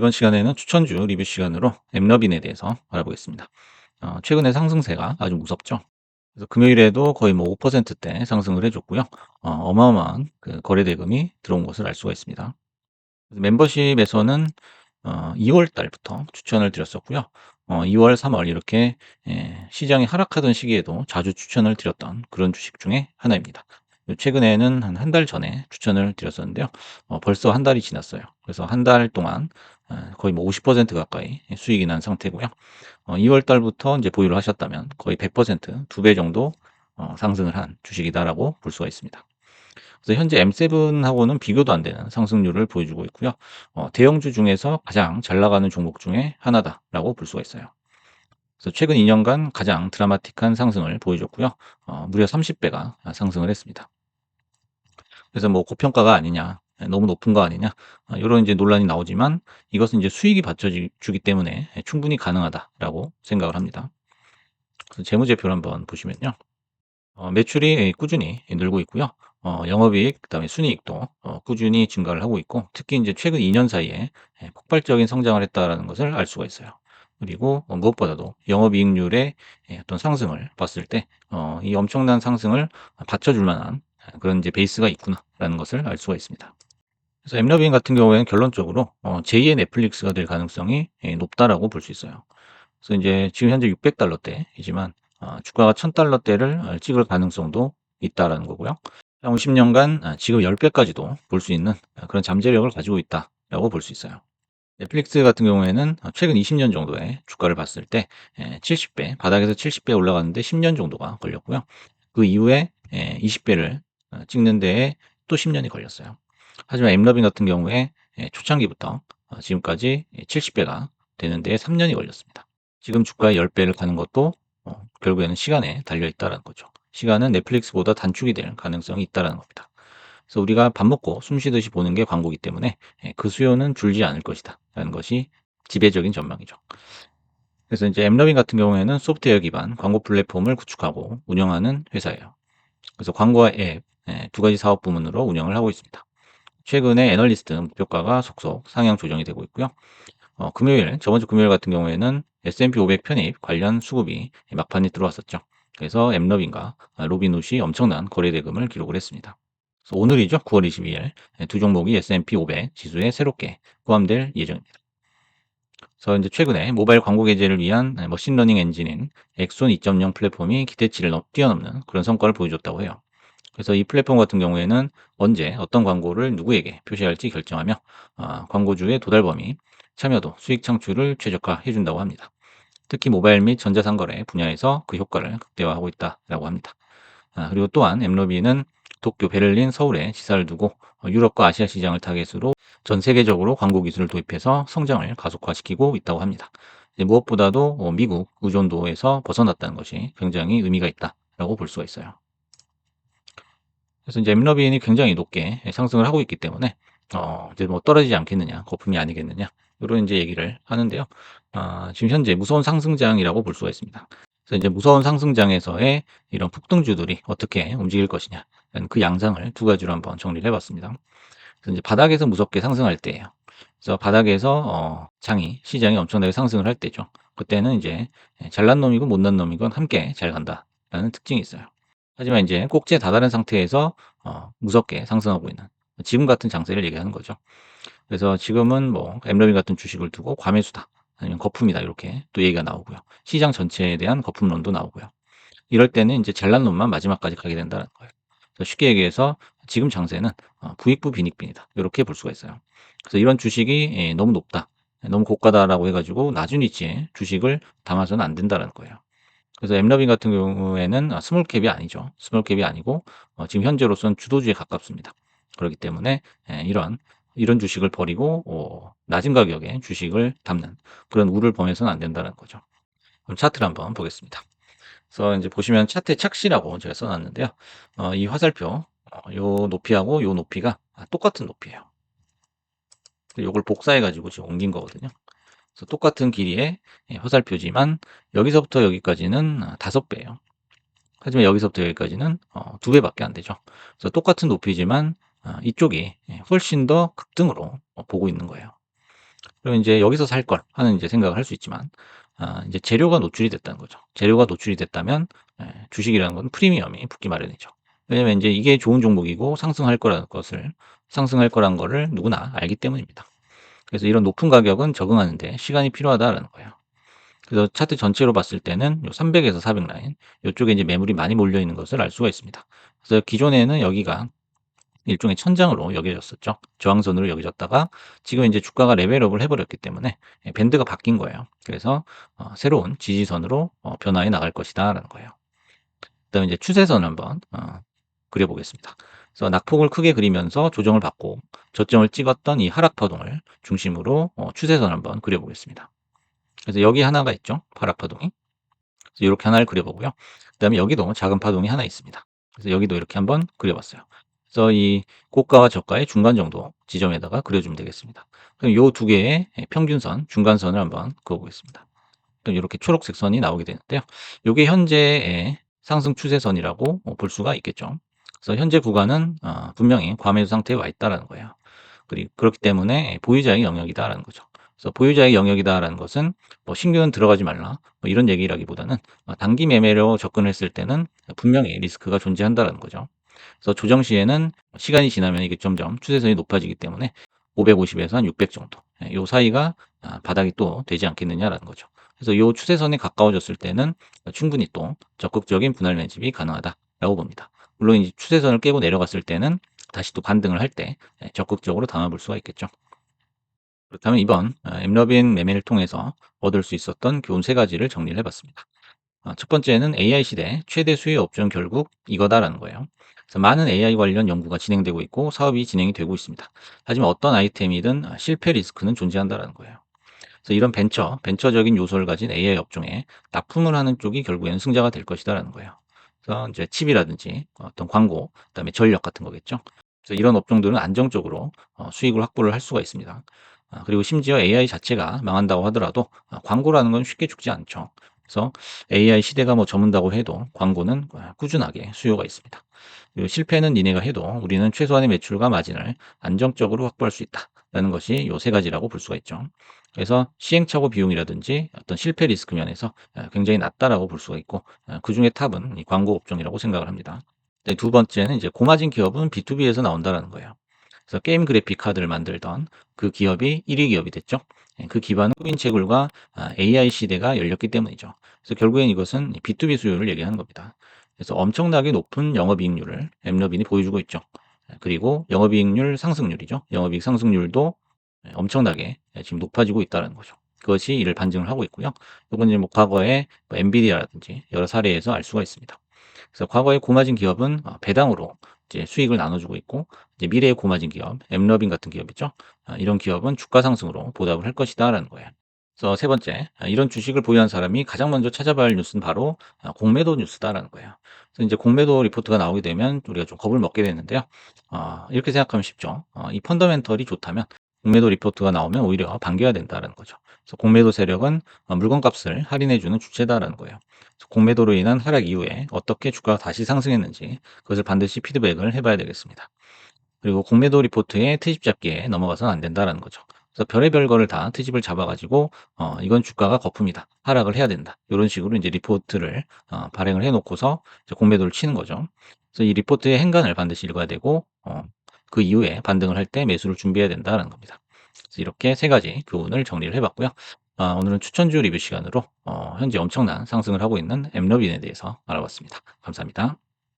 이번 시간에는 추천주 리뷰 시간으로 엠러빈에 대해서 알아보겠습니다. 최근에 상승세가 아주 무섭죠. 그래서 금요일에도 거의 뭐 5%대 상승을 해줬고요. 어마어마한 그 거래 대금이 들어온 것을 알 수가 있습니다. 그래서 멤버십에서는 2월 달부터 추천을 드렸었고요. 2월, 3월 이렇게 시장이 하락하던 시기에도 자주 추천을 드렸던 그런 주식 중에 하나입니다. 최근에는 한 한 달 전에 추천을 드렸었는데요. 벌써 한 달이 지났어요. 그래서 한 달 동안 거의 뭐 50% 가까이 수익이 난 상태고요. 2월 달부터 이제 보유를 하셨다면 거의 100%, 2배 정도 상승을 한 주식이다라고 볼 수가 있습니다. 그래서 현재 M7하고는 비교도 안 되는 상승률을 보여주고 있고요. 대형주 중에서 가장 잘 나가는 종목 중에 하나다라고 볼 수가 있어요. 그래서 최근 2년간 가장 드라마틱한 상승을 보여줬고요. 무려 30배가 상승을 했습니다. 그래서 뭐 고평가가 아니냐, 너무 높은 거 아니냐, 이런 이제 논란이 나오지만 이것은 이제 수익이 받쳐주기 때문에 충분히 가능하다라고 생각을 합니다. 그래서 재무제표를 한번 보시면요. 매출이 꾸준히 늘고 있고요. 영업이익 그다음에 순이익도 꾸준히 증가를 하고 있고 특히 이제 최근 2년 사이에 폭발적인 성장을 했다라는 것을 알 수가 있어요. 그리고 무엇보다도 영업이익률의 어떤 상승을 봤을 때 이 엄청난 상승을 받쳐줄 만한 그런 이제 베이스가 있구나라는 것을 알 수가 있습니다. 그래서 엠러빈 같은 경우에는 결론적으로 제2의 넷플릭스가 될 가능성이 높다라고 볼 수 있어요. 그래서 인제 지금 현재 600달러대이지만 주가가 1000달러대를 찍을 가능성도 있다라는 거고요. 향후 10 년간 지금 10 배까지도 볼 수 있는 그런 잠재력을 가지고 있다라고 볼 수 있어요. 넷플릭스 같은 경우에는 최근 20년 정도의 주가를 봤을 때 70배 바닥에서 70배 올라가는데 10년 정도가 걸렸고요. 그 이후에 20 배를 찍는 데에 또 10 년이 걸렸어요. 하지만 엠러빈 같은 경우에 초창기부터 지금까지 70 배가 되는 데에 3 년이 걸렸습니다. 지금 주가의 10 배를 가는 것도 결국에는 시간에 달려 있다라는 거죠. 시간은 넷플릭스보다 단축이 될 가능성이 있다라는 겁니다. 그래서 우리가 밥 먹고 숨 쉬듯이 보는 게 광고이기 때문에 그 수요는 줄지 않을 것이다라는 것이 지배적인 전망이죠. 그래서 이제 엠러빈 같은 경우에는 소프트웨어 기반 광고 플랫폼을 구축하고 운영하는 회사예요. 그래서 광고와 앱 두 가지 사업 부문으로 운영을 하고 있습니다. 최근에 애널리스트 목표가가 속속 상향 조정이 되고 있고요. 금요일, 저번 주 금요일 같은 경우에는 S&P 500 편입 관련 수급이 막판에 들어왔었죠. 그래서 엠러빈과 로빈훗이 엄청난 거래 대금을 기록을 했습니다. 그래서 오늘이죠. 9월 22일 두 종목이 S&P 500 지수에 새롭게 포함될 예정입니다. 그래서 이제 최근에 모바일 광고 게재를 위한 머신러닝 엔진인 엑손 2.0 플랫폼이 기대치를 뛰어넘는 그런 성과를 보여줬다고 해요. 그래서 이 플랫폼 같은 경우에는 언제 어떤 광고를 누구에게 표시할지 결정하며 광고주의 도달 범위, 참여도, 수익 창출을 최적화해 준다고 합니다. 특히 모바일 및 전자상거래 분야에서 그 효과를 극대화하고 있다라고 합니다. 그리고 또한 엠러비는 도쿄, 베를린, 서울에 지사를 두고 유럽과 아시아 시장을 타겟으로 전 세계적으로 광고 기술을 도입해서 성장을 가속화시키고 있다고 합니다. 이제 무엇보다도 미국 의존도에서 벗어났다는 것이 굉장히 의미가 있다라고 볼 수가 있어요. 그래서 이제 엠러빈이 굉장히 높게 상승을 하고 있기 때문에 이제 뭐 떨어지지 않겠느냐, 거품이 아니겠느냐, 요런 인제 얘기를 하는데요. 지금 현재 무서운 상승장이라고 볼 수가 있습니다. 그래서 이제 무서운 상승장에서의 이런 폭등주들이 어떻게 움직일 것이냐, 그 양상을 두 가지로 한번 정리를 해 봤습니다. 그래서 이제 바닥에서 무섭게 상승할 때예요. 그래서 바닥에서 장이 시장이 엄청나게 상승을 할 때죠. 그때는 이제 잘난 놈이건 못난 놈이건 함께 잘 간다라는 특징이 있어요. 하지만 인제 꼭지에 다다른 상태에서 무섭게 상승하고 있는 지금 같은 장세를 얘기하는 거죠. 그래서 지금은 뭐 엠러빈 같은 주식을 두고 과매수다 아니면 거품이다 이렇게 또 얘기가 나오고요. 시장 전체에 대한 거품론도 나오고요. 이럴 때는 인제 잘난 놈만 마지막까지 가게 된다는 거예요. 그래서 쉽게 얘기해서 지금 장세는 부익부 빈익빈이다. 요렇게 볼 수가 있어요. 그래서 이런 주식이 너무 높다, 너무 고가다라고 해 가지고 낮은 위치에 주식을 담아서는 안 된다라는 거예요. 그래서 엠러빈 같은 경우에는 스몰 캡이 아니죠. 스몰 캡이 아니고 지금 현재로서는 주도주에 가깝습니다. 그렇기 때문에 이런 주식을 버리고 낮은 가격에 주식을 담는 그런 우를 범해서는 안 된다는 거죠. 그럼 차트를 한번 보겠습니다. 그래서 인제 보시면 차트에 착시라고 제가 써 놨는데요. 이 화살표 요 높이하고 요 높이가 똑같은 높이에요. 요걸 복사해 가지고 지금 옮긴 거거든요. 그래서 똑같은 길이의 화살표지만 여기서부터 여기까지는 5 배예요. 하지만 여기서부터 여기까지는 2 배밖에 안 되죠. 그래서 똑같은 높이지만 이쪽이 훨씬 더 급등으로 보고 있는 거예요. 그러면 인제 '여기서 살 걸.' 하는 인제 생각을 할 수 있지만 인제 재료가 노출이 됐다는 거죠. 재료가 노출이 됐다면 주식이라는 건 프리미엄이 붙기 마련이죠. 왜냐면 인제 이게 좋은 종목이고 상승할 거라는 거를 누구나 알기 때문입니다. 그래서 이런 높은 가격은 적응하는 데 시간이 필요하다라는 거예요. 그래서 차트 전체로 봤을 때는 요 300 에서 400 라인 요쪽에 이제 매물이 많이 몰려 있는 것을 알 수가 있습니다. 그래서 기존에는 여기가 일종의 천장으로 여겨졌었죠. 저항선으로 여겨졌다가 지금 이제 주가가 레벨업을 해 버렸기 때문에 밴드가 바뀐 거예요. 그래서 새로운 지지선으로 변화해 나갈 것이다라는 거예요. 그다음에 이제 추세선 한번 그려 보겠습니다. 그래서 낙폭을 크게 그리면서 조정을 받고 저점을 찍었던 이 하락 파동을 중심으로 추세선 한번 그려 보겠습니다. 그래서 여기 하나가 있죠. 하락 파동이. 그래서 요렇게 하나를 그려 보고요. 그다음에 여기도 작은 파동이 하나 있습니다. 그래서 여기도 이렇게 한번 그려 봤어요. 그래서 이 고가와 저가의 중간 정도 지점에다가 그려 주면 되겠습니다. 그럼 요 두 개의 평균선, 중간선을 한번 그어 보겠습니다. 그럼 요렇게 초록색 선이 나오게 되는데요. 요게 현재의 상승 추세선이라고 볼 수가 있겠죠. 그래서 현재 구간은 분명히 과매수 상태에 와 있다라는 거예요. 그렇기 때문에 보유자의 영역이다라는 거죠. 그래서 보유자의 영역이다라는 것은 뭐 신규는 들어가지 말라 뭐 이런 얘기라기보다는 단기 매매로 접근했을 때는 분명히 리스크가 존재한다라는 거죠. 그래서 조정 시에는 시간이 지나면 이게 점점 추세선이 높아지기 때문에 550에서 한 600 정도 요 사이가 바닥이 또 되지 않겠느냐라는 거죠. 그래서 요 추세선에 가까워졌을 때는 충분히 또 적극적인 분할 매집이 가능하다라고 봅니다. 물론 이제 추세선을 깨고 내려갔을 때는 다시 또 반등을 할 때 적극적으로 담아볼 수가 있겠죠. 그렇다면 이번 엠러빈 매매를 통해서 얻을 수 있었던 교훈 세 가지를 정리를 해봤습니다. 첫 번째는 AI 시대 최대 수요 업종 결국 이거다라는 거예요. 그래서 많은 AI 관련 연구가 진행되고 있고 사업이 진행이 되고 있습니다. 하지만 어떤 아이템이든 실패 리스크는 존재한다라는 거예요. 그래서 이런 벤처적인 요소를 가진 AI 업종에 납품을 하는 쪽이 결국에는 승자가 될 것이다라는 거예요. 그래서 이제 칩이라든지 어떤 광고, 그다음에 전력 같은 거겠죠. 그래서 이런 업종들은 안정적으로 수익을 확보를 할 수가 있습니다. 그리고 심지어 AI 자체가 망한다고 하더라도 광고라는 건 쉽게 죽지 않죠. 그래서 AI 시대가 뭐 저문다고 해도 광고는 꾸준하게 수요가 있습니다. 그리고 실패는 니네가 해도 우리는 최소한의 매출과 마진을 안정적으로 확보할 수 있다라는 것이 요 세 가지라고 볼 수가 있죠. 그래서 시행착오 비용이라든지 어떤 실패 리스크 면에서 굉장히 낮다라고 볼 수가 있고 그중에 탑은 이 광고 업종이라고 생각을 합니다. 네, 두 번째는 이제 고마진 기업은 B2B에서 나온다라는 거예요. 그래서 게임 그래픽 카드를 만들던 그 기업이 1위 기업이 됐죠. 그 기반은 코인 채굴과 AI 시대가 열렸기 때문이죠. 그래서 결국엔 이것은 B2B 수요를 얘기하는 겁니다. 그래서 엄청나게 높은 영업이익률을 엠러빈이 보여주고 있죠. 그리고 영업이익률 상승률이죠. 영업이익 상승률도 엄청나게 지금 높아지고 있다는 거죠. 그것이 이를 반증을 하고 있고요. 이건 이제 뭐 과거에 뭐 엔비디아라든지 여러 사례에서 알 수가 있습니다. 그래서 과거에 고마진 기업은 배당으로 이제 수익을 나눠주고 있고 이제 미래의 고마진 기업, 엠러빈 같은 기업이죠. 이런 기업은 주가 상승으로 보답을 할 것이다라는 거예요. 그래서 세 번째, 이런 주식을 보유한 사람이 가장 먼저 찾아봐야 할 뉴스는 바로 공매도 뉴스다라는 거예요. 그래서 이제 공매도 리포트가 나오게 되면 우리가 좀 겁을 먹게 되는데요. 이렇게 생각하면 쉽죠. 이 펀더멘털이 좋다면 공매도 리포트가 나오면 오히려 반겨야 된다라는 거죠. 그래서 공매도 세력은 물건값을 할인해주는 주체다라는 거예요. 그래서 공매도로 인한 하락 이후에 어떻게 주가가 다시 상승했는지 그것을 반드시 피드백을 해봐야 되겠습니다. 그리고 공매도 리포트에 트집 잡기에 넘어가서는 안 된다라는 거죠. 그래서 별의별 거를 다 트집을 잡아가지고 이건 주가가 거품이다, 하락을 해야 된다, 이런 식으로 이제 리포트를 발행을 해놓고서 이제 공매도를 치는 거죠. 그래서 이 리포트의 행간을 반드시 읽어야 되고 그 이후에 반등을 할 때 매수를 준비해야 된다는 겁니다. 그래서 이렇게 세 가지 교훈을 정리를 해봤고요. 오늘은 추천주 리뷰 시간으로 현재 엄청난 상승을 하고 있는 엠러빈에 대해서 알아봤습니다. 감사합니다.